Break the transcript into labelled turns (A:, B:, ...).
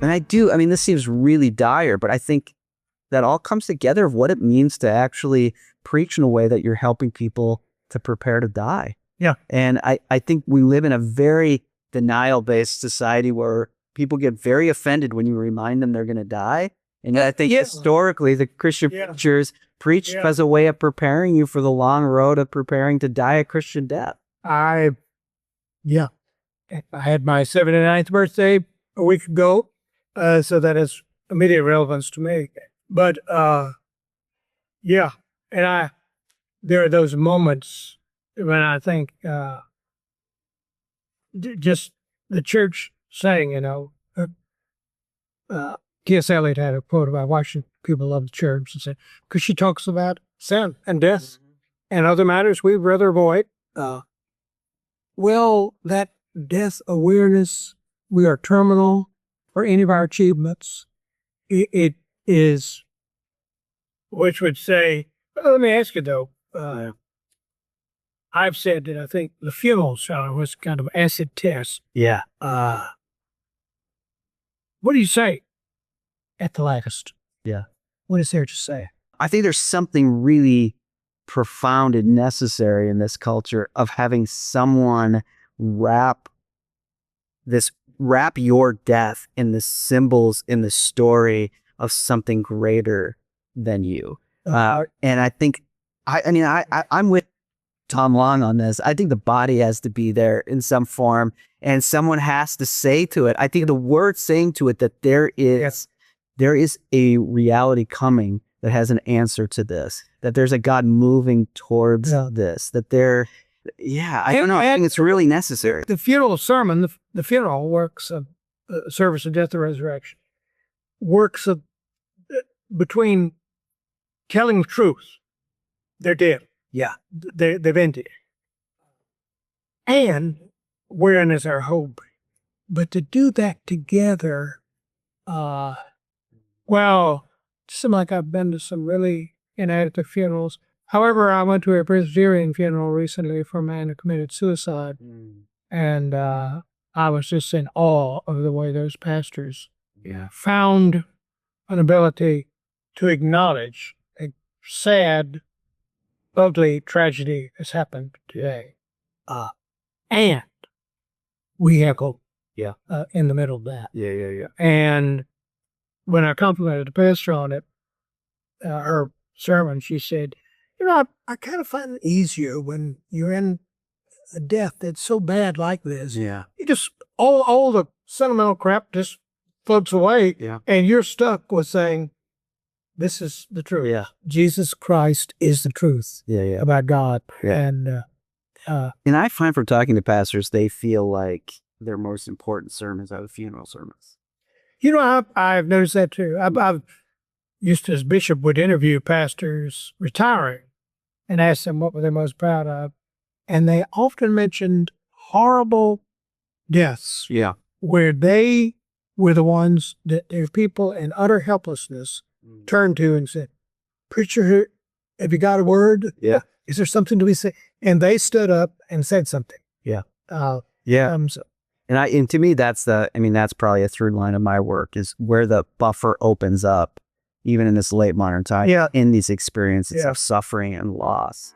A: And I mean, this seems really dire, but I think that all comes together of what it means to actually preach in a way that you're helping people to prepare to die.
B: Yeah.
A: And I think we live in a very denial-based society where people get very offended when you remind them they're going to die. And I think historically the Christian preachers preached as a way of preparing you for the long road of preparing to die a Christian death.
B: I had my 79th birthday a week ago, so that has immediate relevance to me. But and there are those moments when I think just the church saying, T.S. Eliot had a quote about why should people love the church, and said, because she talks about sin and death and other matters we'd rather avoid. Well, that death awareness, we are terminal for any of our achievements. It is, which would say, let me ask you though, I've said that I think the funeral shower was kind of acid test.
A: Yeah.
B: What do you say at the last?
A: Yeah.
B: What is there to say?
A: I think there's something really profound and necessary in this culture of having someone wrap your death in the symbols in the story of something greater than you. And I think, I'm with Tom Long on this. I think the body has to be there in some form, and someone has to say to it. I think the word saying to it that there is a reality coming that has an answer to this, that there's a God moving towards this, that there, I don't know. I think it's really necessary.
B: The funeral sermon, the funeral works of service of death and resurrection, works of between telling the truth. They're dead.
A: Yeah.
B: They've ended. And wherein is our hope? But to do that together, well, it seems like I've been to some really inadequate funerals. However, I went to a Presbyterian funeral recently for a man who committed suicide. And I was just in awe of the way those pastors found an ability to acknowledge a sad, ugly tragedy has happened today. And we have hope in the middle of that.
A: Yeah.
B: And when I complimented the pastor on it, her sermon, she said, I kind of find it easier when you're in a death that's so bad like this.
A: Yeah.
B: You just, all the sentimental crap just floats away.
A: Yeah.
B: And you're stuck with saying, this is the truth.
A: Yeah.
B: Jesus Christ is the truth about God.
A: Yeah. And I find from talking to pastors, they feel like their most important sermons are the funeral sermons.
B: I've noticed that too. I've used to, as bishop, would interview pastors retiring and ask them what were they most proud of. And they often mentioned horrible deaths.
A: Yeah.
B: Where they were the ones that their people in utter helplessness turned to and said, preacher, have you got a word?
A: Yeah.
B: Is there something to be said? And they stood up and said something.
A: Yeah.
B: And
A: to me, that's probably a through line of my work, is where the buffer opens up, even in this late modern time, in these experiences of suffering and loss.